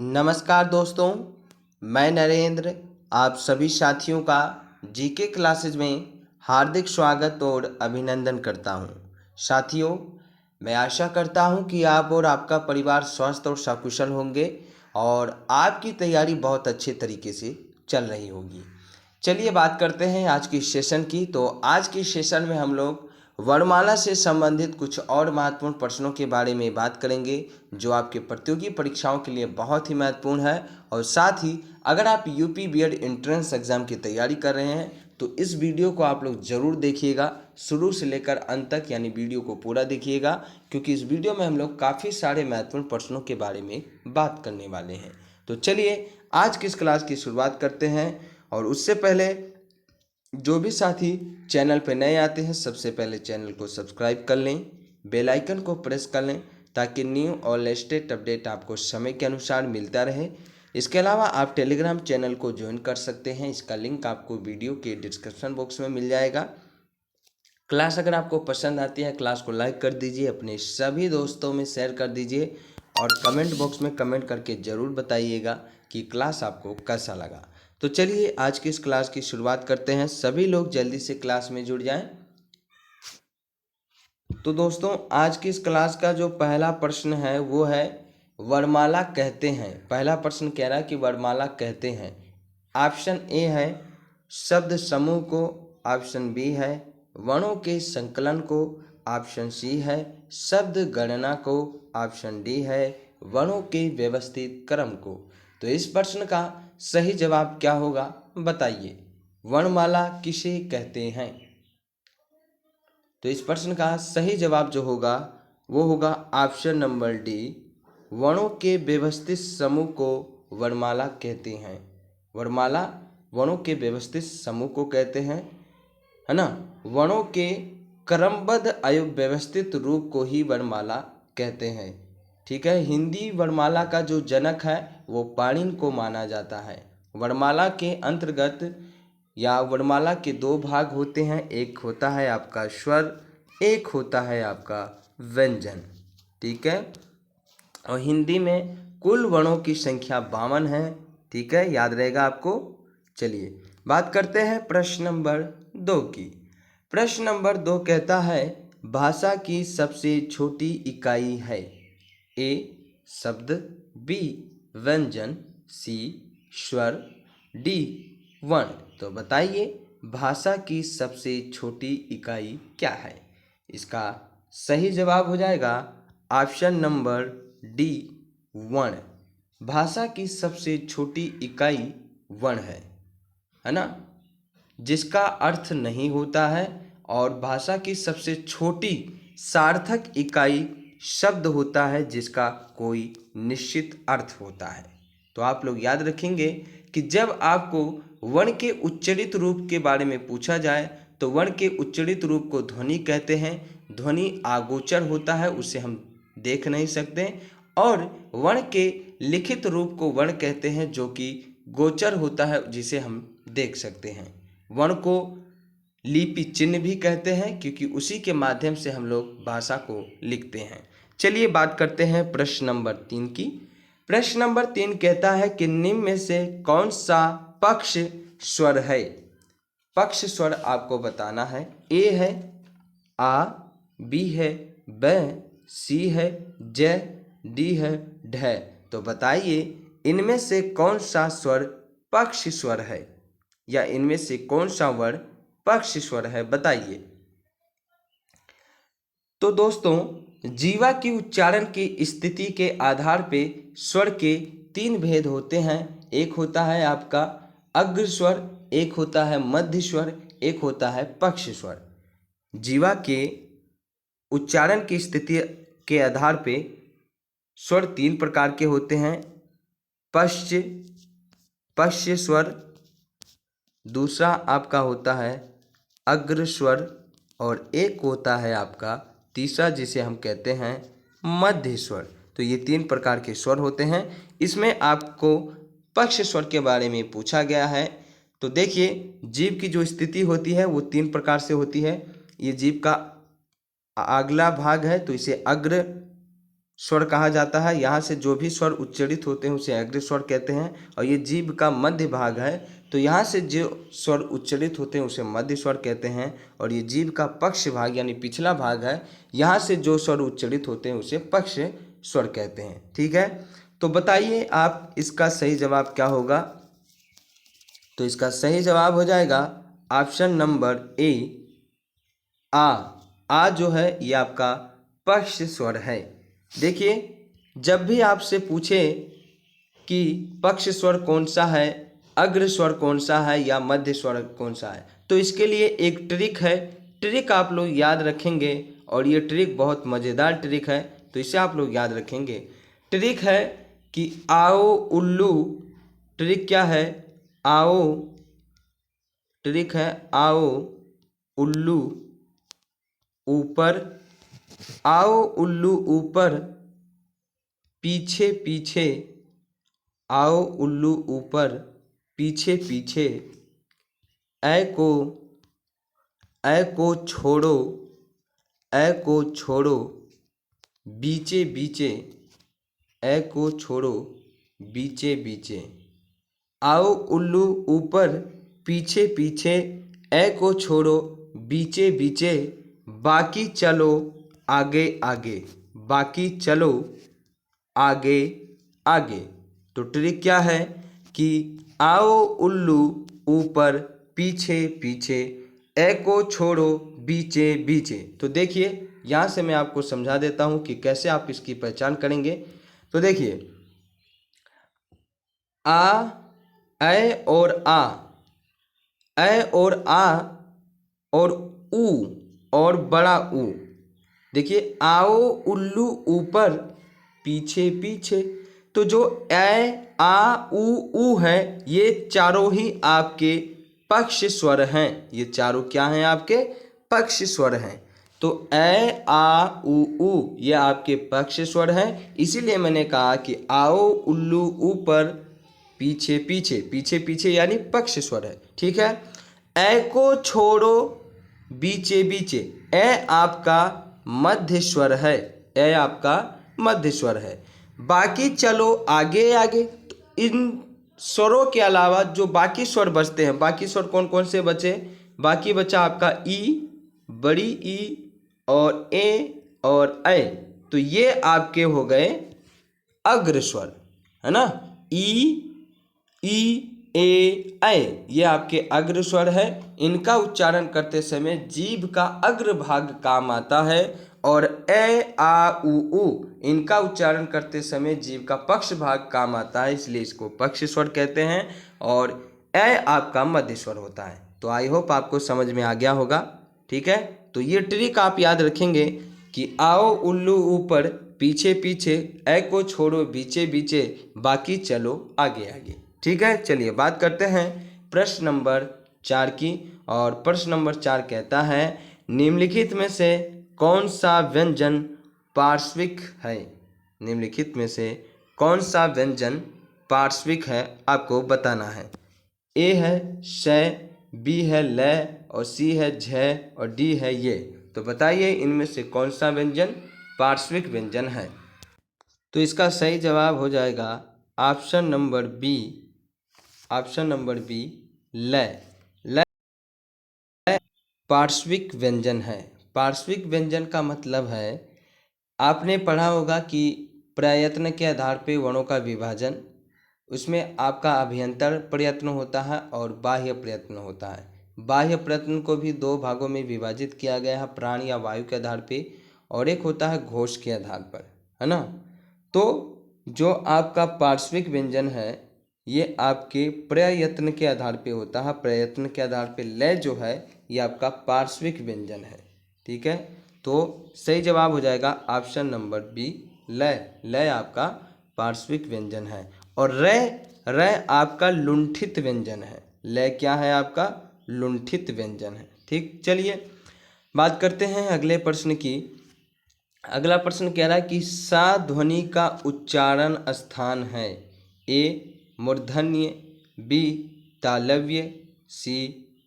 नमस्कार दोस्तों, मैं नरेंद्र आप सभी साथियों का जीके क्लासेज में हार्दिक स्वागत और अभिनंदन करता हूं। साथियों, मैं आशा करता हूं कि आप और आपका परिवार स्वस्थ और सकुशल होंगे और आपकी तैयारी बहुत अच्छे तरीके से चल रही होगी। चलिए बात करते हैं आज की सेशन की। तो आज की सेशन में हम लोग वर्णमाला से संबंधित कुछ और महत्वपूर्ण प्रश्नों के बारे में बात करेंगे जो आपके प्रतियोगी परीक्षाओं के लिए बहुत ही महत्वपूर्ण है। और साथ ही अगर आप यूपी बीएड एंट्रेंस एग्जाम की तैयारी कर रहे हैं तो इस वीडियो को आप लोग ज़रूर देखिएगा, शुरू से लेकर अंत तक, यानी वीडियो को पूरा देखिएगा, क्योंकि इस वीडियो में हम लोग काफ़ी सारे महत्वपूर्ण प्रश्नों के बारे में बात करने वाले हैं। तो चलिए आज की इस क्लास की शुरुआत करते हैं। और उससे पहले जो भी साथी चैनल पर नए आते हैं सबसे पहले चैनल को सब्सक्राइब कर लें, बेल आइकन को प्रेस कर लें ताकि न्यू और लेटेस्ट अपडेट आपको समय के अनुसार मिलता रहे। इसके अलावा आप टेलीग्राम चैनल को ज्वाइन कर सकते हैं, इसका लिंक आपको वीडियो के डिस्क्रिप्शन बॉक्स में मिल जाएगा। क्लास अगर आपको पसंद आती है क्लास को लाइक कर दीजिए, अपने सभी दोस्तों में शेयर कर दीजिए और कमेंट बॉक्स में कमेंट करके ज़रूर बताइएगा कि क्लास आपको कैसा लगा। तो चलिए आज की इस क्लास की शुरुआत करते हैं। सभी लोग जल्दी से क्लास में जुड़ जाएं। तो दोस्तों आज की इस क्लास का जो पहला प्रश्न है वो है वर्णमाला कहते हैं। पहला प्रश्न कह रहा है कि वर्णमाला कहते हैं। ऑप्शन ए है शब्द समूह को, ऑप्शन बी है वर्णों के संकलन को, ऑप्शन सी है शब्द गणना को, ऑप्शन डी है वर्णों के व्यवस्थित क्रम को। तो इस प्रश्न का सही जवाब क्या होगा बताइए। वर्णमाला किसे कहते हैं? तो इस प्रश्न का सही जवाब जो होगा वो होगा ऑप्शन नंबर डी, वर्णों के व्यवस्थित समूह को वर्णमाला कहते हैं। वर्णमाला वर्णों के व्यवस्थित समूह को कहते हैं, है ना। वर्णों के क्रमबद्ध अव्यवस्थित रूप को ही वर्णमाला कहते हैं। ठीक है। हिंदी वर्णमाला का जो जनक है वो पाणिनि को माना जाता है। वर्णमाला के अंतर्गत या वर्णमाला के दो भाग होते हैं, एक होता है आपका स्वर, एक होता है आपका व्यंजन। ठीक है। और हिंदी में कुल वर्णों की संख्या 52 है। ठीक है, याद रहेगा आपको। चलिए बात करते हैं प्रश्न नंबर 2 की। प्रश्न नंबर 2 कहता है भाषा की सबसे छोटी इकाई है। ए शब्द, बी व्यंजन, सी स्वर, डी वर्ण। तो बताइए भाषा की सबसे छोटी इकाई क्या है? इसका सही जवाब हो जाएगा ऑप्शन नंबर डी वर्ण। भाषा की सबसे छोटी इकाई वर्ण है ना, जिसका अर्थ नहीं होता है। और भाषा की सबसे छोटी सार्थक इकाई शब्द होता है जिसका कोई निश्चित अर्थ होता है। तो आप लोग याद रखेंगे कि जब आपको वर्ण के उच्चरित रूप के बारे में पूछा जाए तो वर्ण के उच्चरित रूप को ध्वनि कहते हैं। ध्वनि अगोचर होता है, उसे हम देख नहीं सकते। और वर्ण के लिखित रूप को वर्ण कहते हैं जो कि गोचर होता है, जिसे हम देख सकते हैं। वर्ण को लिपि चिन्ह भी कहते हैं क्योंकि उसी के माध्यम से हम लोग भाषा को लिखते हैं। चलिए बात करते हैं प्रश्न नंबर 3 की। प्रश्न नंबर 3 कहता है कि निम्न में से कौन सा पक्ष स्वर है? पक्ष स्वर आपको बताना है। ए है आ, बी है ब, सी है ज, डी है ढ। तो बताइए इनमें से कौन सा स्वर पक्ष स्वर है, या इनमें से कौन सा वर्ण पक्ष स्वर है, बताइए। तो दोस्तों जीवा की उच्चारण की स्थिति के आधार पे स्वर के 3 भेद होते हैं। एक होता है आपका अग्र स्वर, एक होता है मध्य स्वर, एक होता है पक्ष स्वर। जीवा के उच्चारण की स्थिति के आधार पे स्वर 3 प्रकार के होते हैं। पश्च स्वर, दूसरा आपका होता है अग्र स्वर, और एक होता है आपका तीसरा जिसे हम कहते हैं मध्य स्वर। तो ये 3 प्रकार के स्वर होते हैं। इसमें आपको पक्ष स्वर के बारे में पूछा गया है। तो देखिए जीभ की जो स्थिति होती है वो 3 प्रकार से होती है। ये जीभ का अगला भाग है तो इसे अग्र स्वर कहा जाता है। यहाँ से जो भी स्वर उच्चारित होते हैं उसे अग्र स्वर कहते हैं। और ये जीभ का मध्य भाग है, तो यहाँ से जो स्वर उच्चारित होते हैं उसे मध्य स्वर कहते हैं। और ये जीभ का पक्ष भाग यानी पिछला भाग है, यहाँ से जो स्वर उच्चारित होते हैं उसे पक्ष स्वर कहते हैं। ठीक है, तो बताइए आप इसका सही जवाब क्या होगा। तो इसका सही जवाब हो जाएगा ऑप्शन नंबर ए, आ जो है ये आपका पक्ष स्वर है। देखिए, जब भी आपसे पूछे कि पक्ष स्वर कौन सा है, अग्र स्वर कौन सा है या मध्य स्वर कौन सा है, तो इसके लिए एक ट्रिक है। ट्रिक आप लोग याद रखेंगे और ये ट्रिक बहुत मज़ेदार ट्रिक है, तो इसे आप लोग याद रखेंगे। ट्रिक है कि आओ उल्लू, ट्रिक क्या है, आओ, ट्रिक है आओ उल्लू ऊपर, आओ उल्लू ऊपर पीछे पीछे, आओ उल्लू ऊपर पीछे पीछे, ऐ को छोड़ो, ऐ को छोड़ो बीचे बीचे, ऐ को छोड़ो बीचे बीचे, आओ उल्लू ऊपर पीछे पीछे, ऐ को छोड़ो बीचे बीचे, बाकी चलो आगे आगे, बाकी चलो आगे आगे। तो ट्रिक क्या है कि आओ उल्लू ऊपर पीछे पीछे, ए को छोड़ो बीचे बीचे। तो देखिए, यहाँ से मैं आपको समझा देता हूँ कि कैसे आप इसकी पहचान करेंगे। तो देखिए, आ, ऐ और आ, ऐ और आ और ऊ और बड़ा ऊ। देखिए, आओ उल्लू ऊपर पीछे पीछे, तो जो ऐ आ ऊ है ये चारों ही आपके पक्ष स्वर हैं। ये चारों क्या हैं, आपके पक्ष स्वर हैं। तो ऐ आ ऊ ये आपके पक्ष स्वर हैं। इसीलिए मैंने कहा कि आओ उल्लू ऊपर पीछे पीछे, पीछे पीछे यानी पक्ष स्वर है। ठीक है, ऐ को छोड़ो बीचे बीचे, ए आपका मध्य स्वर है, ए आपका मध्य स्वर है। बाकी चलो आगे आगे, तो इन स्वरों के अलावा जो बाकी स्वर बचते हैं, बाकी स्वर कौन कौन से बचे, बाकी बचा आपका ई, बड़ी ई और ए और ऐ, तो ये आपके हो गए अग्र स्वर, है ना। ई ए ऐ ये आपके अग्र स्वर है। इनका उच्चारण करते समय जीभ का अग्र भाग काम आता है। और ए आ ऊ इनका उच्चारण करते समय जीभ का पक्ष भाग काम आता है, इसलिए इसको पक्ष स्वर कहते हैं। और ए आपका मध्य स्वर होता है। तो आई होप आपको समझ में आ गया होगा। ठीक है, तो ये ट्रिक आप याद रखेंगे कि आओ उल्लू ऊपर पीछे पीछे, ए को छोड़ो बीचे बीचे, बाकी चलो आगे आगे। ठीक है, चलिए बात करते हैं प्रश्न नंबर 4 की। और प्रश्न नंबर 4 कहता है, निम्नलिखित में से कौन सा व्यंजन पार्श्विक है। निम्नलिखित में से कौन सा व्यंजन पार्श्विक है, आपको बताना है। ए है श, बी है ल और सी है झ और डी है ये। तो बताइए इनमें से कौन सा व्यंजन पार्श्विक व्यंजन है। तो इसका सही जवाब हो जाएगा option number B, option number B ल। ल पार्श्विक व्यंजन है। पार्श्विक व्यंजन का मतलब है, आपने पढ़ा होगा कि प्रयत्न के आधार पे वर्णों का विभाजन, उसमें आपका अभ्यंतर प्रयत्न होता है और बाह्य प्रयत्न होता है। बाह्य प्रयत्न को भी दो भागों में विभाजित किया गया है, प्राण या वायु के आधार पे, और एक होता है घोष के आधार पर, है ना। तो जो आपका पार्श्विक व्यंजन है ये आपके प्रयत्न के आधार पे होता है। प्रयत्न के आधार पे लय जो है ये आपका पार्श्विक व्यंजन है। ठीक है, तो सही जवाब हो जाएगा ऑप्शन नंबर बी लय। लय आपका पार्श्विक व्यंजन है। और र आपका लुंठित व्यंजन है। लय क्या है, आपका लुंठित व्यंजन है। ठीक, चलिए बात करते हैं अगले प्रश्न की। अगला प्रश्न कह रहा है कि सा ध्वनि का उच्चारण स्थान है। ए मूर्धन्य, बी तालव्य, सी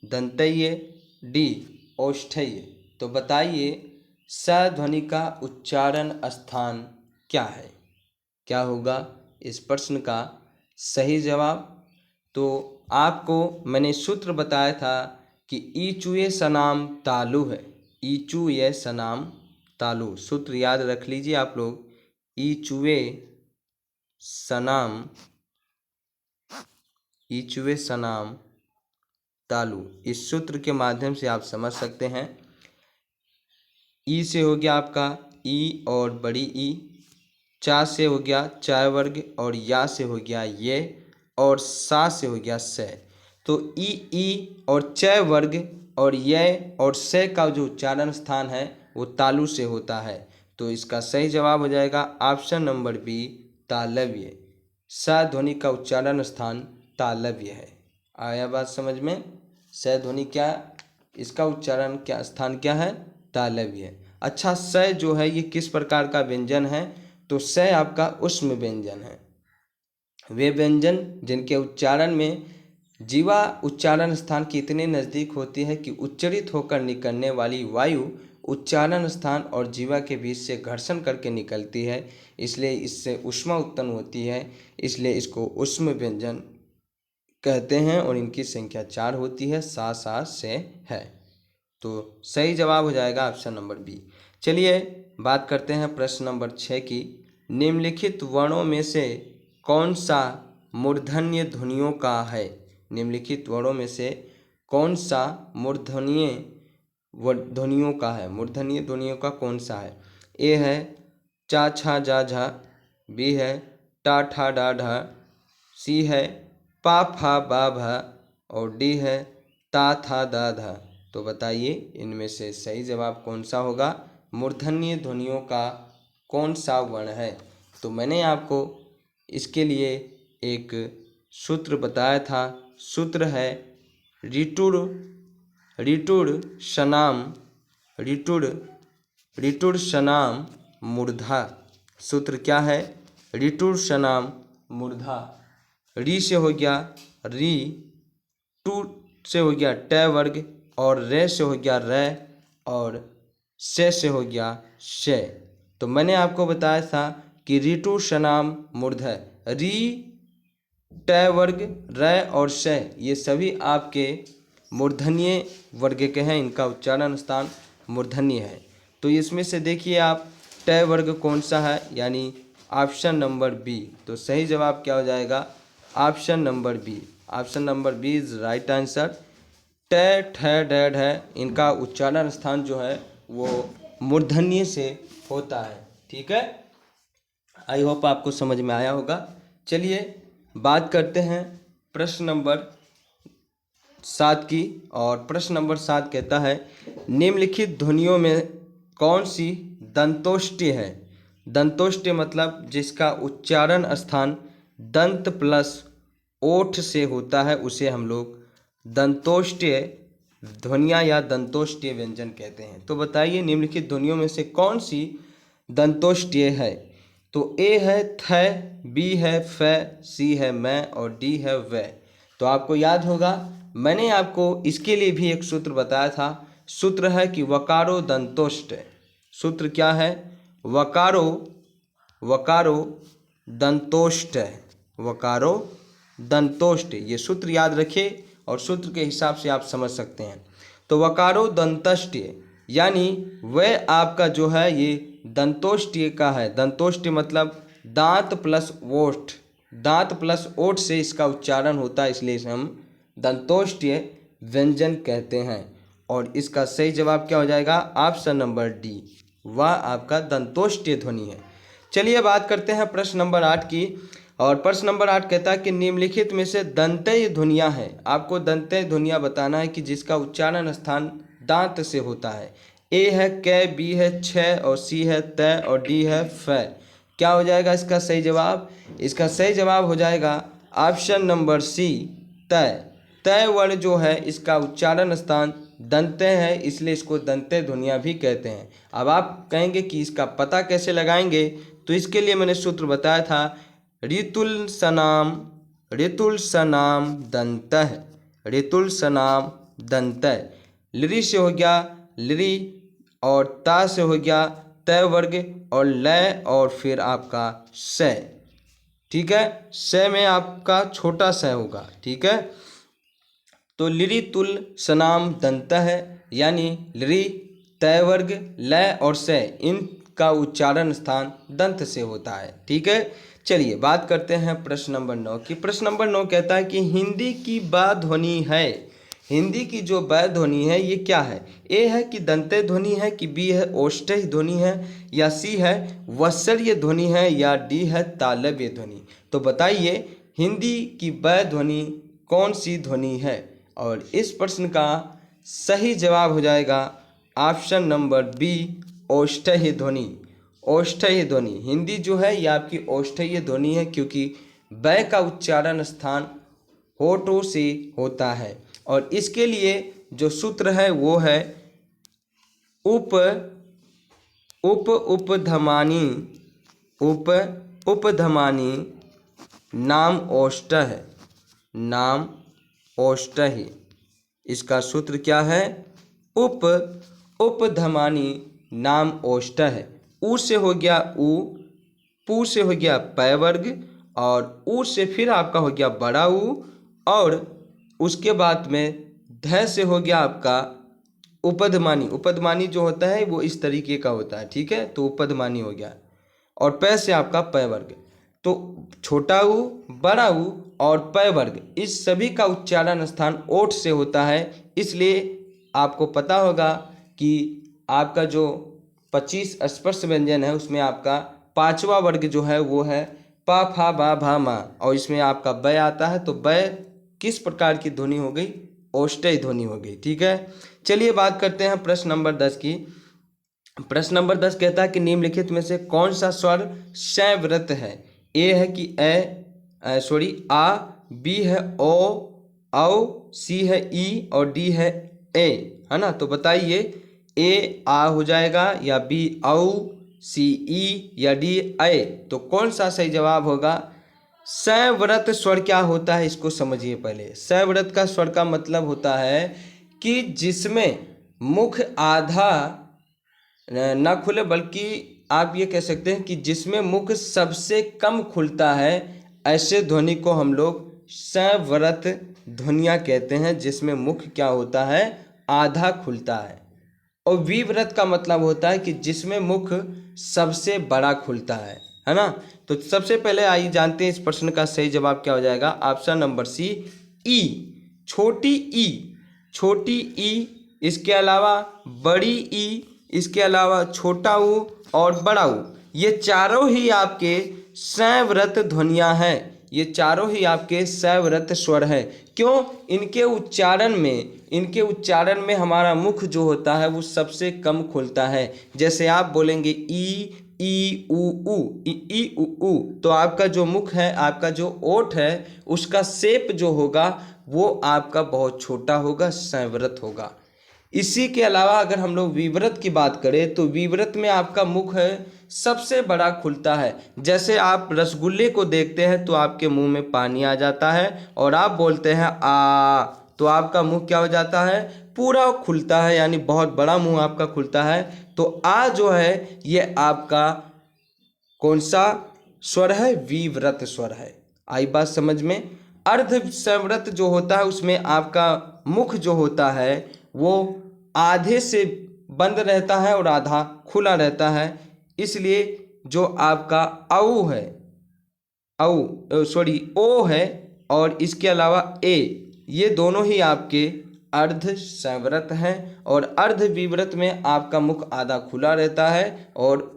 दंतव्य, डी औष्ठ्य। तो बताइए सा ध्वनि का उच्चारण स्थान क्या है? क्या होगा इस प्रश्न का सही जवाब? तो आपको मैंने सूत्र बताया था कि ईचुए सनाम तालु है। ईचुए सनाम तालु, सूत्र याद रख लीजिए आप लोग। ईचुए सनाम, ईचुए सनाम तालु, इस सूत्र के माध्यम से आप समझ सकते हैं। ई से हो गया आपका ई और बड़ी ई, चा से हो गया चाय वर्ग और या से हो गया ये, और सा से हो गया से। तो ई और चय वर्ग और ये और से का जो उच्चारण स्थान है वो तालु से होता है। तो इसका सही जवाब हो जाएगा ऑप्शन नंबर बी, तालव्य। स ध्वनि का उच्चारण स्थान तालव्य है। आया बात समझ में? स ध्वनि क्या, इसका उच्चारण क्या स्थान क्या है? तालव्य। अच्छा, स जो है ये किस प्रकार का व्यंजन है? तो स आपका उष्म व्यंजन है। वे व्यंजन जिनके उच्चारण में जीवा उच्चारण स्थान के इतने नज़दीक होती है कि उच्चरित होकर निकलने वाली वायु उच्चारण स्थान और जीवा के बीच से घर्षण करके निकलती है, इसलिए इससे ऊष्मा उत्पन्न होती है, इसलिए इसको उष्म व्यंजन कहते हैं। और इनकी संख्या 4 होती है, सा सा से है। तो सही जवाब हो जाएगा ऑप्शन नंबर बी। चलिए बात करते हैं प्रश्न नंबर 6 की। निम्नलिखित वर्णों में से कौन सा मूर्धन्य ध्वनियों का है? निम्नलिखित वर्णों में से कौन सा मूर्धन्य ध्वनियों का है? मूर्धन्य ध्वनियों का कौन सा है? ए है चा छा जा झा, बी है टा ठा डा ढा, सी है पा फा बा भा, और डी है ता था दा धा। तो बताइए इनमें से सही जवाब कौन सा होगा? मूर्धन्य ध्वनियों का कौन सा वर्ण है? तो मैंने आपको इसके लिए एक सूत्र बताया था। सूत्र है ऋटुर ऋटुर शनाम, ऋटुर शनाम मूर्धा। सूत्र क्या है? ऋटुर शनाम मूर्धा। री से हो गया री, टू से हो गया ट वर्ग, और रे से हो गया रे, और से हो गया शे। तो मैंने आपको बताया था कि ऋटु शनाम मूर्ध, री ट वर्ग रे और शे ये सभी आपके मूर्धन्य वर्ग के हैं, इनका उच्चारण स्थान मूर्धन्य है। तो इसमें से देखिए आप ट वर्ग कौन सा है, यानी ऑप्शन नंबर बी। तो सही जवाब क्या हो जाएगा? Option number B. Option number B is right answer. ट ठ ड ढ इनका उच्चारण स्थान जो है वो मूर्धन्य से होता है। ठीक है, आई होप आपको समझ में आया होगा। चलिए बात करते हैं प्रश्न नंबर 7 की। और प्रश्न नंबर 7 कहता है निम्नलिखित ध्वनियों में कौन सी दंतोष्ट्य है? दंतोष्ट्य मतलब जिसका उच्चारण स्थान दंत प्लस ओठ से होता है, उसे हम लोग दंतोष्ट्य ध्वनियाँ या दंतोष्ट्य व्यंजन कहते हैं। तो बताइए निम्नलिखित ध्वनियों में से कौन सी दंतोष्ट्य है? तो ए है थ, बी है फ, सी है मैं, और डी है व। तो आपको याद होगा मैंने आपको इसके लिए भी एक सूत्र बताया था। सूत्र है कि वकारो दंतोष्ट। सूत्र क्या है? वकारो दंतोष्ट, वकारो दंतोष्ट। ये सूत्र याद रखिए और सूत्र के हिसाब से आप समझ सकते हैं। तो वकारो दंतष्ट्य यानी वह आपका जो है ये दंतोष्ट्य का है। दंतोष्ट्य मतलब दांत प्लस ओठ, दांत प्लस ओठ से इसका उच्चारण होता है, इसलिए इसे हम दंतोष्ट्य व्यंजन कहते हैं। और इसका सही जवाब क्या हो जाएगा? ऑप्शन नंबर डी, वह आपका दंतोष्ट्य ध्वनि है। चलिए बात करते हैं प्रश्न नंबर 8 की। और प्रश्न नंबर 8 कहता है कि निम्नलिखित में से दंतेय ध्वनियाँ हैं। आपको दंतेय ध्वनियाँ बताना है कि जिसका उच्चारण स्थान दांत से होता है। ए है क, बी है छ, और सी है त, और डी है फ। क्या हो जाएगा इसका सही जवाब? इसका सही जवाब हो जाएगा ऑप्शन नंबर सी, तय। तय वर्ण जो है इसका उच्चारण स्थान दंते है, इसलिए इसको दंते ध्वनियाँ भी कहते हैं। अब आप कहेंगे कि इसका पता कैसे लगाएंगे? तो इसके लिए मैंने सूत्र बताया था ऋतुल सनाम दंतः, ऋतुल सनाम दंतः। लिरी से हो गया लिरी, और ता से हो गया तय वर्ग और लय और फिर आपका स। ठीक है, स में आपका छोटा स होगा। ठीक है, तो लिरि तुल सनाम दंत है, यानी लिरि तय वर्ग लय और स इनका उच्चारण स्थान दंत से होता है। ठीक है, चलिए बात करते हैं प्रश्न नंबर 9 की। प्रश्न नंबर 9 कहता है कि हिंदी की ब ध्वनि है। हिंदी की जो ब ध्वनि है ये क्या है? ए है कि दंत्य ध्वनि है, कि बी है ओष्ठ्य ध्वनि है, या सी है वत्सर्य ध्वनि है, या डी है तालव्य ध्वनि। तो बताइए हिंदी की ब ध्वनि कौन सी ध्वनि है? और इस प्रश्न का सही जवाब हो जाएगा ऑप्शन नंबर बी, ओष्ठ्य ध्वनि। ओष्ठ्य ध्वनि हिंदी जो है ये आपकी ओष्ठ्य ध्वनि है, क्योंकि ब का उच्चारण स्थान होठों से होता है। और इसके लिए जो सूत्र है वो है उप उपधमानी उपधमानी नाम ओष्ठ्य नाम ओष्ठ्य। इसका सूत्र क्या है? उपधमानी नाम ओष्ठ्य। उ से हो गया उ, पू से हो गया पै वर्ग, और उ से फिर आपका हो गया बड़ा उ, और उसके बाद में ध से हो गया आपका उपधमानी। उपधमानी जो होता है वो इस तरीके का होता है। ठीक है, तो उपधमानी हो गया, और पै से आपका पै वर्ग। तो छोटा उ, बड़ा उ और पै वर्ग इस सभी का उच्चारण स्थान ओठ से होता है। इसलिए आपको पता होगा कि आपका जो 25 स्पर्श व्यंजन है उसमें आपका पांचवा वर्ग जो है वो है पा फा बा भा मा, और इसमें आपका बै आता है। तो बै किस प्रकार की ध्वनि हो गई? ओष्ठ्य ध्वनि हो गई। ठीक है, चलिए बात करते हैं प्रश्न नंबर 10 की। प्रश्न नंबर 10 कहता है कि निम्नलिखित में से कौन सा स्वर संवृत है? ए है कि आ, बी है ओ औ, सी है ई और डी है ए, है ना। तो बताइए ए आ हो जाएगा, या बी औ, सी ई, या डी ए। तो कौन सा सही जवाब होगा? संवृत स्वर क्या होता है इसको समझिए पहले। संवृत का स्वर का मतलब होता है कि जिसमें मुख आधा ना खुले, बल्कि आप ये कह सकते हैं कि जिसमें मुख सबसे कम खुलता है, ऐसे ध्वनि को हम लोग संवृत ध्वनियाँ कहते हैं, जिसमें मुख क्या होता है? आधा खुलता है। और विव्रत का मतलब होता है कि जिसमें मुख सबसे बड़ा खुलता है ना। तो सबसे पहले आइए जानते हैं इस प्रश्न का सही जवाब क्या हो जाएगा। ऑप्शन नंबर सी, ई, छोटी ई। छोटी ई, इसके अलावा बड़ी ई, इसके अलावा छोटा ऊ और बड़ा ऊ, ये चारों ही आपके संवृत ध्वनियाँ हैं। ये चारों ही आपके संवृत स्वर है। क्यों? इनके उच्चारण में हमारा मुख जो होता है वो सबसे कम खुलता है। जैसे आप बोलेंगे ई उ ऊ, तो आपका जो मुख है, आपका जो ओठ है, उसका शेप जो होगा वो आपका बहुत छोटा होगा, संवृत होगा। इसी के अलावा अगर हम लोग विव्रत की बात करें तो विव्रत में आपका मुख है सबसे बड़ा खुलता है। जैसे आप रसगुल्ले को देखते हैं तो आपके मुंह में पानी आ जाता है, और आप बोलते हैं आ, तो आपका मुंह क्या हो जाता है? पूरा खुलता है, यानी बहुत बड़ा मुंह आपका खुलता है। तो आ जो है ये आपका कौन सा स्वर है? विव्रत स्वर है। आई बात समझ में? अर्ध संवृत जो होता है उसमें आपका मुख जो होता है वो आधे से बंद रहता है और आधा खुला रहता है। इसलिए जो आपका औ है, ओ है, और इसके अलावा ए, ये दोनों ही आपके अर्ध संवृत हैं। और अर्ध विव्रत में आपका मुख आधा खुला रहता है और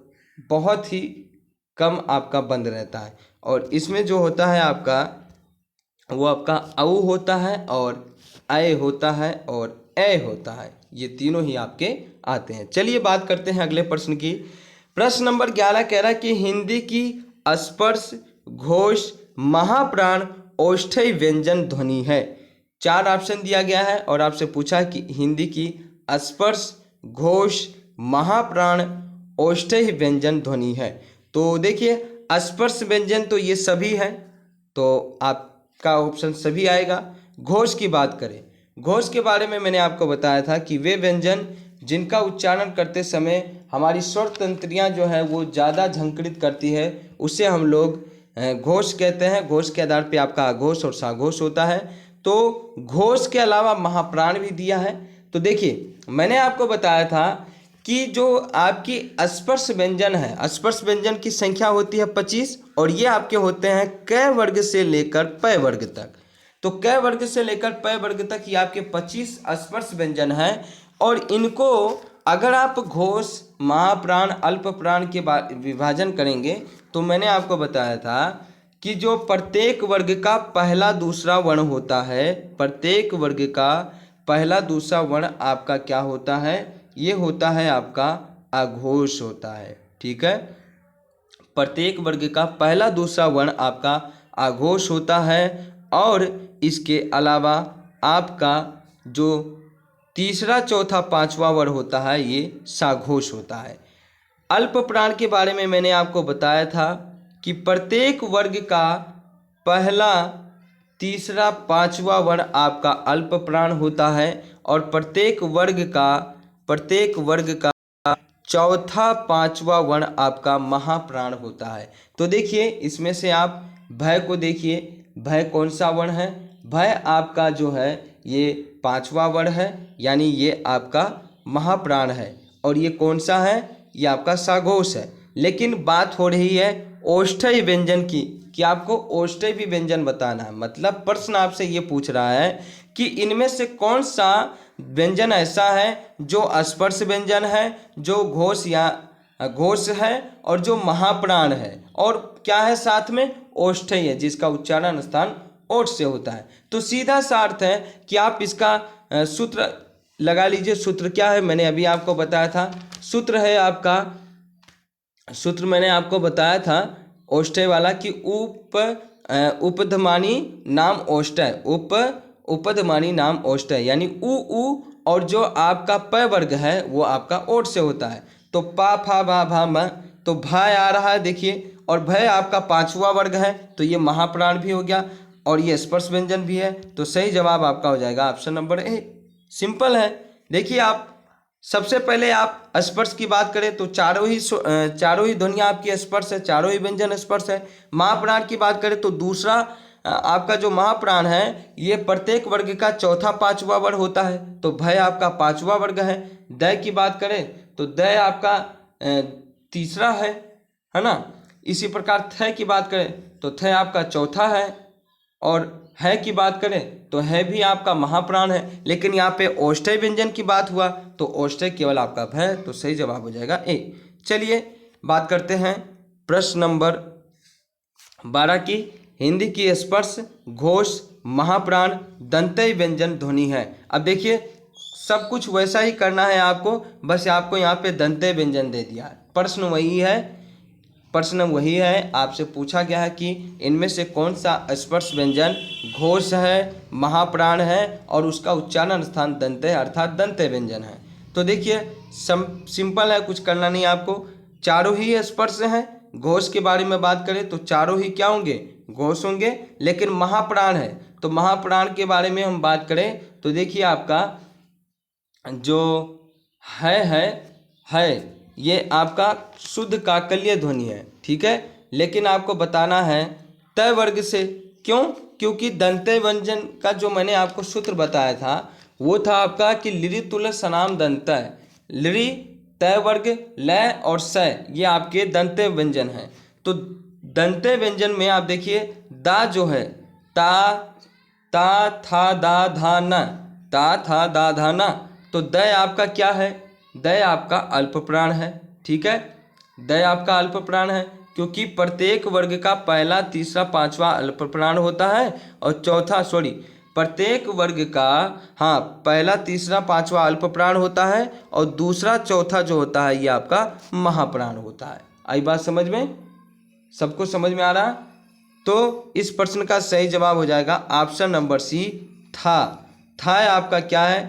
बहुत ही कम आपका बंद रहता है। और इसमें जो होता है आपका वो आपका औ होता है, और ए होता है, और ए होता है। ये तीनों ही आपके आते हैं। चलिए बात करते हैं अगले प्रश्न की। प्रश्न नंबर 11 कह रहा है कि हिंदी की स्पर्श घोष महाप्राण औष्ठ्य व्यंजन ध्वनि है। 4 ऑप्शन दिया गया है और आपसे पूछा कि हिंदी की स्पर्श घोष महाप्राण औष्ठ्य व्यंजन ध्वनि है। तो देखिए स्पर्श व्यंजन तो ये सभी हैं, तो आपका ऑप्शन सभी आएगा। घोष की बात करें, घोष के बारे में मैंने आपको बताया था कि वे व्यंजन जिनका उच्चारण करते समय हमारी स्वर तंत्रियाँ जो है वो ज़्यादा झंकृत करती है, उसे हम लोग घोष कहते हैं। घोष के आधार पे आपका अघोष और साघोष होता है। तो घोष के अलावा महाप्राण भी दिया है। तो देखिए मैंने आपको बताया था कि जो आपकी स्पर्श व्यंजन है, स्पर्श व्यंजन की संख्या होती है 25 और ये आपके होते हैं क वर्ग से लेकर प वर्ग तक। तो क वर्ग से लेकर प वर्ग तक ये आपके 25 स्पर्श व्यंजन हैं और इनको अगर आप घोष, महाप्राण, अल्प प्राण के विभाजन करेंगे तो मैंने आपको बताया था कि जो प्रत्येक वर्ग का पहला दूसरा वर्ण होता है, प्रत्येक वर्ग का पहला दूसरा वर्ण आपका क्या होता है, ये होता है आपका अघोष होता है। ठीक है, प्रत्येक वर्ग का पहला दूसरा वर्ण आपका अघोष होता है और इसके अलावा आपका जो तीसरा चौथा पांचवा वर्ण होता है ये साघोष होता है। अल्प प्राण के बारे में मैंने आपको बताया था कि प्रत्येक वर्ग का पहला तीसरा पांचवा वर्ण आपका अल्प प्राण होता है और प्रत्येक वर्ग का चौथा पांचवा वर्ण आपका महाप्राण होता है। तो देखिए इसमें से आप भय को देखिए, भय कौन सा वर्ण है, भय आपका जो है ये पांचवा वर्ण है, यानी ये आपका महाप्राण है। और ये कौन सा है, ये आपका साघोष है। लेकिन बात हो रही है ओष्ठ्य व्यंजन की कि आपको ओष्ठ्य भी व्यंजन बताना है। मतलब प्रश्न आपसे ये पूछ रहा है कि इनमें से कौन सा व्यंजन ऐसा है जो स्पर्श व्यंजन है, जो घोष या घोष है और जो महाप्राण है, और क्या है साथ में ओष्ठ्य है जिसका उच्चारण स्थान ओठ से होता है। तो सीधा सा अर्थ है कि आप इसका सूत्र लगा लीजिए। सूत्र क्या है मैंने अभी आपको बताया था, सूत्र है आपका, सूत्र मैंने आपको बताया था ओष्ठ्य वाला कि उपधमानी नाम ओष्ठ्य, उपधमानी नाम ओष्ठ्य, यानी उ और जो आपका प वर्ग है वो आपका ओठ से होता है। तो पा फा भा भा म, तो भय आ रहा है देखिए, और भय आपका पांचवा वर्ग है तो ये महाप्राण भी हो गया और ये स्पर्श व्यंजन भी है। तो सही जवाब आपका हो जाएगा ऑप्शन नंबर ए। सिंपल है। देखिए आप सबसे पहले आप स्पर्श की बात करें तो चारों ही ध्वनियाँ आपकी स्पर्श है, चारों ही व्यंजन स्पर्श है। महाप्राण की बात करें तो दूसरा आपका जो महाप्राण है ये प्रत्येक वर्ग का चौथा पांचवा वर्ग होता है, तो भय आपका पांचवा वर्ग है। दय की बात करें तो दय आपका तीसरा है ना। इसी प्रकार थ की बात करें तो थ आपका चौथा है, और है की बात करें तो है भी आपका महाप्राण है। लेकिन यहाँ पे ओष्ठ्य व्यंजन की बात हुआ तो ओष्ठ्य केवल आपका भय, तो सही जवाब हो जाएगा ए। चलिए बात करते हैं प्रश्न नंबर 12 की। हिंदी की स्पर्श, घोष, महाप्राण, दंत्य व्यंजन ध्वनि है। अब देखिए सब कुछ वैसा ही करना है आपको, बस आपको यहाँ पे दंत्य व्यंजन दे दिया है। प्रश्न वही है, आपसे पूछा गया है कि इनमें से कौन सा स्पर्श व्यंजन घोष है, महाप्राण है और उसका उच्चारण स्थान दंत्य अर्थात दंत्य व्यंजन है। तो देखिए सिंपल है, कुछ करना नहीं आपको, चारों ही स्पर्श हैं। घोष के बारे में बात करें तो चारों ही क्या होंगे, घोष होंगे। लेकिन महाप्राण है तो महाप्राण के बारे में हम बात करें तो देखिए आपका जो है ये आपका शुद्ध काकल्य ध्वनि है, ठीक है। लेकिन आपको बताना है तय वर्ग से, क्यों, क्योंकि दंत्य व्यंजन का जो मैंने आपको सूत्र बताया था वो था आपका कि लिरि तुल्य सनाम दंत्य, लिरि तय वर्ग लय और सय ये आपके दंत्य व्यंजन हैं। तो दंत्य व्यंजन में आप देखिए दा जो है ता था दा धा न, ता था दा धा न, तो दय आपका क्या है, दय आपका अल्प प्राण है, ठीक है। दय आपका अल्प प्राण है क्योंकि प्रत्येक वर्ग का पहला तीसरा पांचवा अल्प प्राण होता है और प्रत्येक वर्ग का पहला तीसरा पांचवा अल्प प्राण होता है और दूसरा चौथा जो होता है ये आपका महाप्राण होता है। आई बात समझ में, सबको समझ में आ रहा? तो इस प्रश्न का सही जवाब हो जाएगा ऑप्शन नंबर सी था। आपका क्या है,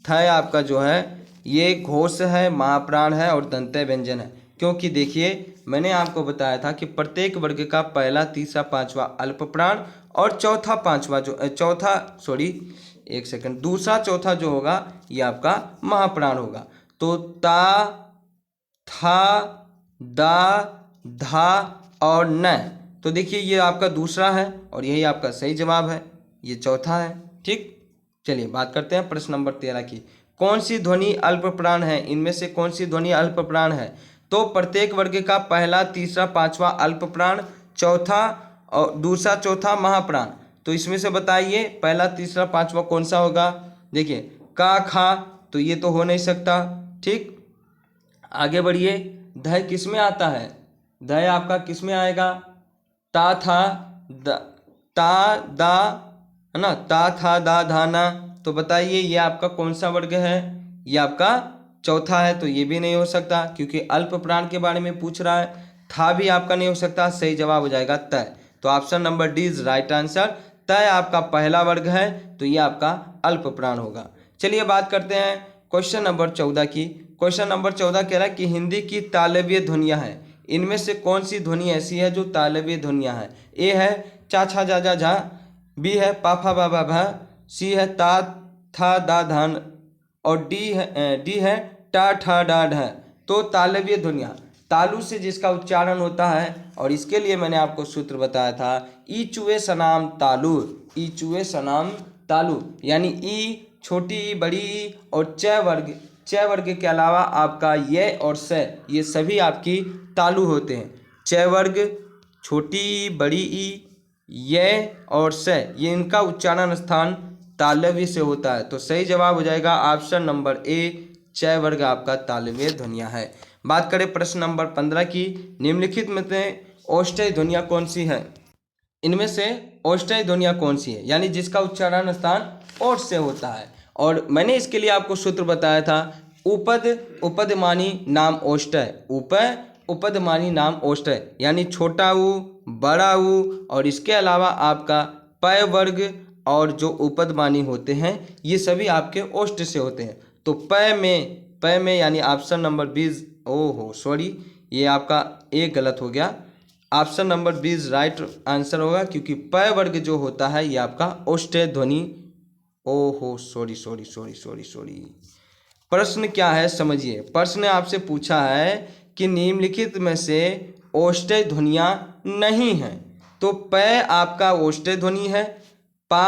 था आपका जो है ये घोष है, महाप्राण है और दंत्य व्यंजन है। क्योंकि देखिए मैंने आपको बताया था कि प्रत्येक वर्ग का पहला तीसरा पांचवा अल्प प्राण और दूसरा चौथा जो होगा ये आपका महाप्राण होगा। तो ता था, दा, धा और न। तो देखिए ये आपका दूसरा है और यही आपका सही जवाब है, ये चौथा है। ठीक, चलिए बात करते हैं प्रश्न नंबर 13 की। कौन सी ध्वनि अल्प प्राण है? इनमें से कौन सी ध्वनि अल्प प्राण है? तो प्रत्येक वर्ग का पहला, तीसरा, पांचवा अल्प प्राण, चौथा और दूसरा चौथा महाप्राण। तो इसमें से बताइए पहला, तीसरा, पांचवा कौन सा होगा? देखिए का, खा, तो ये तो हो नहीं सकता। ठीक, आगे बढ़िए। ध किस में आता है? ध आपका किस में आएगा? ता, था, ता, दा, है ना, ता, था, दा, धा, ना। तो बताइए ये आपका कौन सा वर्ग है? ये आपका चौथा है, तो ये भी नहीं हो सकता क्योंकि अल्प प्राण के बारे में पूछ रहा है। था भी आपका नहीं हो सकता, सही जवाब हो जाएगा तय। तो option number D is right answer. तय आपका पहला वर्ग है, तो ये आपका अल्प प्राण होगा। चलिए बात करते हैं क्वेश्चन नंबर 14 की। क्वेश्चन नंबर 14 कह रहा है कि हिंदी की तालव्य ध्वनियां हैं, इनमें से कौन सी ध्वनि ऐसी है जो तालव्य ध्वनियां हैं? ए है चा, छा, जा, जा, झा, बी है पा, फा, बा, भा, सी है ता, था, दा, धान और डी है टा, ठा, डा, ढ। तो तालव्य ध्वनियां, तालु से जिसका उच्चारण होता है, और इसके लिए मैंने आपको सूत्र बताया था, ई चुए सनाम तालु, ई चुए सनाम तालु, यानी ई छोटी ई, बड़ी ई और च वर्ग के अलावा आपका ये और से, ये सभी आपकी तालु होते हैं। च वर्ग, छोटी ई, बड़ी ई, ये और से, ये इनका उच्चारण स्थान तालव्य से होता है। तो सही जवाब हो जाएगा ऑप्शन नंबर ए, च वर्ग आपका तालव्य ध्वनियां है। बात करें प्रश्न नंबर 15 की। निम्नलिखित में से औष्ठ्य ध्वनियां कौन सी है? इनमें से औष्ठ्य ध्वनियां कौन सी है, यानी जिसका उच्चारण स्थान ओठ से होता है? और मैंने इसके लिए आपको सूत्र बताया था, उपद उपदमानी नाम औष्ठ्य, उपदमानी नाम औष्ठ्य, यानी छोटा ऊ, बड़ा ऊ और इसके अलावा आपका पय वर्ग और जो उपदमानी होते हैं ये सभी आपके औष्ठ्य से होते हैं। तो पय में यानी ऑप्शन नंबर 20, ओहो सॉरी ये आपका एक गलत हो गया, ऑप्शन नंबर 20 राइट आंसर होगा क्योंकि पय वर्ग जो होता है ये आपका औष्ठ्य ध्वनि, ओहो sorry sorry sorry sorry sorry. प्रश्न क्या है समझिए। प्रश्न आपसे पूछा है कि निम्नलिखित में से औष्ठ्य ध्वनियां नहीं हैं। तो पै आपका औष्ठ्य ध्वनि है, पा,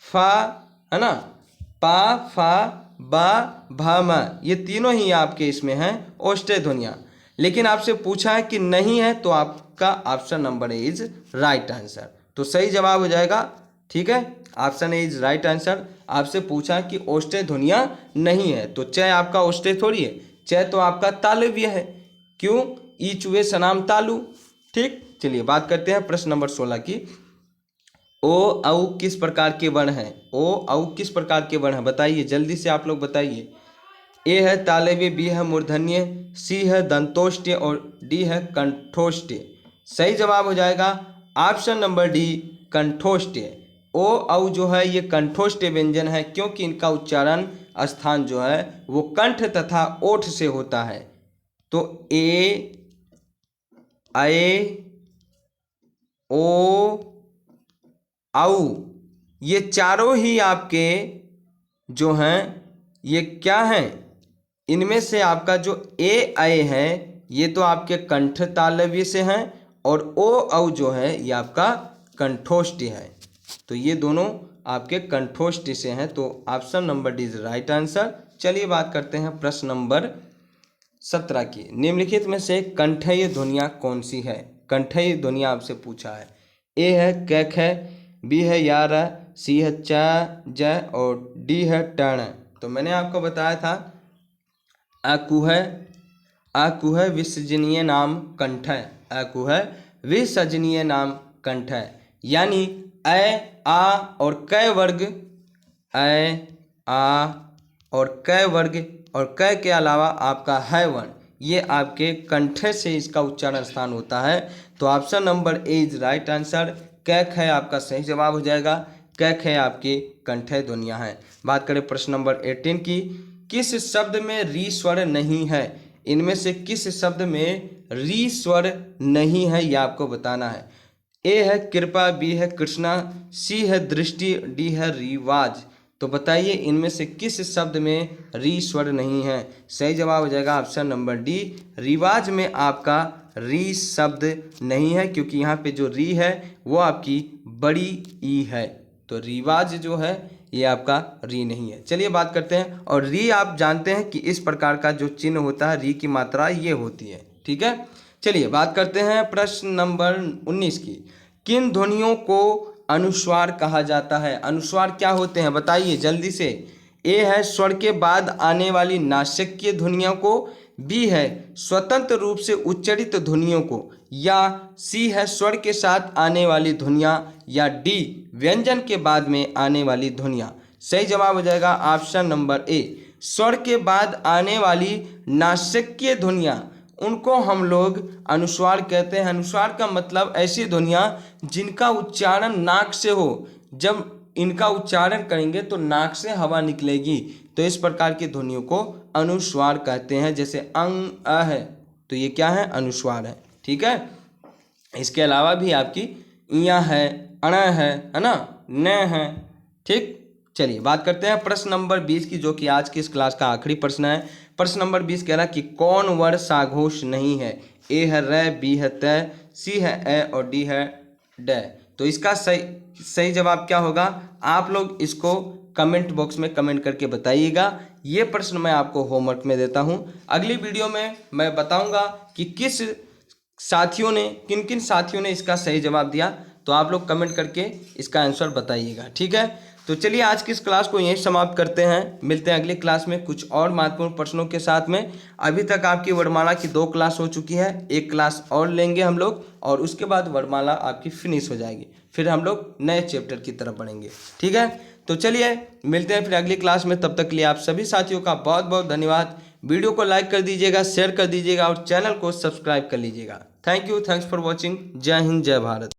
फा, है ना, पा, फा, बा, भा, मा, ये तीनों ही आपके इसमें हैं औष्ठ्य ध्वनियां। लेकिन आपसे पूछा है कि नहीं है, तो आपका option number A is right answer. तो सही जवाब हो जाएगा। ठीक है, option A is right answer. आपसे पूछा कि औष्ठ्य ध्वनियां नहीं है, तो च आपका औष्ठ्य थोड़ी है, च तो आपका तालव्य है। क्यों? ई चुए सनाम तालु। ठीक, चलिए बात करते हैं प्रश्न नंबर 16 की। ओ औ किस प्रकार के वर्ण हैं? ओ औ किस प्रकार के वर्ण हैं बताइए, जल्दी से आप लोग बताइए। ए है तालव्य, बी है मूर्धन्य, सी है दंतोष्ट्य और डी है कंठोष्ट्य। सही जवाब हो जाएगा ऑप्शन नंबर डी, कंठोष्ट्य। ओ औ जो है ये कंठोष्ट्य व्यंजन है क्योंकि इनका उच्चारण स्थान जो है वो कंठ तथा ओठ से होता है। तो ए, ए, ओ, औ ये चारों ही आपके जो हैं ये क्या हैं? इनमें से आपका जो ए, ऐ है ये तो आपके कंठ तालव्य से हैं और ओ औ जो है ये आपका कंठोष्ट्य है। तो ये दोनों आपके कंठोष्ट्य से हैं। तो option number D is right answer. चलिए बात करते हैं प्रश्न नंबर 17 की। निम्नलिखित में से कंठीय ध्वनियाँ कौन सी है? कंठीय ध्वनियाँ आपसे पूछा है। ए है कैख है, बी है यार, सी है चा, ज और डी है टण। तो मैंने आपको बताया था आकुह विसर्जनीय नाम कंठ है, आकुह विसर्जनीय नाम कंठ है, यानी अ, आ और क वर्ग, अ, आ और क वर्ग और क के अलावा आपका है वर्ण, ये आपके कंठ से इसका उच्चारण स्थान होता है। तो option number A is right answer. कैख है आपका सही जवाब हो जाएगा। कैख है आपकी कंठ ध्वनियाँ हैं। बात करें प्रश्न नंबर 18 की। किस शब्द में री स्वर नहीं है? इनमें से किस शब्द में री स्वर नहीं है ये आपको बताना है। ए है कृपा, बी है कृष्णा, सी है दृष्टि, डी है रिवाज। तो बताइए इनमें से किस शब्द में री स्वर नहीं है। सही जवाब हो जाएगा ऑप्शन नंबर डी, रिवाज में आपका री शब्द नहीं है, क्योंकि यहाँ पे जो री है वो आपकी बड़ी ई है। तो रिवाज जो है ये आपका री नहीं है। चलिए बात करते हैं, और री आप जानते हैं कि इस प्रकार का जो चिन्ह होता है, री की मात्रा ये होती है। ठीक है, चलिए बात करते हैं प्रश्न नंबर 19 की। किन ध्वनियों को अनुस्वार कहा जाता है? अनुस्वार क्या होते हैं बताइए जल्दी से। ए है स्वर के बाद आने वाली नासिकीय ध्वनियों को, बी है स्वतंत्र रूप से उच्चारित ध्वनियों को, या सी है स्वर के साथ आने वाली ध्वनियाँ, या डी व्यंजन के बाद में आने वाली ध्वनियाँ। सही जवाब हो जाएगा ऑप्शन नंबर ए, स्वर के बाद आने वाली नासिकीय ध्वनियाँ, उनको हम लोग अनुस्वार कहते हैं। अनुस्वार का मतलब ऐसी ध्वनियाँ जिनका उच्चारण नाक से हो, जब इनका उच्चारण करेंगे तो नाक से हवा निकलेगी, तो इस प्रकार की ध्वनियों को अनुस्वार कहते हैं। जैसे अंग अ है तो ये क्या है? अनुस्वार है। ठीक है, इसके अलावा भी आपकी इया है, अण है ना, न है। ठीक, चलिए बात करते हैं प्रश्न नंबर 20 की, जो कि आज की इस क्लास का आखिरी प्रश्न है। प्रश्न नंबर 20 कह रहा है कि कौन वर्ण साघोष नहीं है? ए है र, बी है त, सी है ए और डी है ड। तो इसका सही जवाब क्या होगा? आप लोग इसको कमेंट बॉक्स में कमेंट करके बताइएगा। ये प्रश्न मैं आपको होमवर्क में देता हूँ। अगली वीडियो में मैं बताऊँगा कि किन किन साथियों ने इसका सही जवाब दिया, तो आप लोग कमेंट करके इसका आंसर बताइएगा। ठीक है, तो चलिए आज की इस क्लास को यहीं समाप्त करते हैं। मिलते हैं अगली क्लास में कुछ और महत्वपूर्ण प्रश्नों के साथ में। अभी तक आपकी वर्णमाला की 2 क्लास हो चुकी है, 1 क्लास और लेंगे हम लोग, और उसके बाद वर्णमाला आपकी फिनिश हो जाएगी। फिर हम लोग नए चैप्टर की तरफ बढ़ेंगे। ठीक है, तो चलिए मिलते हैं फिर अगली क्लास में। तब तक के लिए आप सभी साथियों का बहुत बहुत धन्यवाद। वीडियो को लाइक कर दीजिएगा, शेयर कर दीजिएगा और चैनल को सब्सक्राइब कर लीजिएगा। Thank you, thanks for watching. जय हिंद, जय भारत।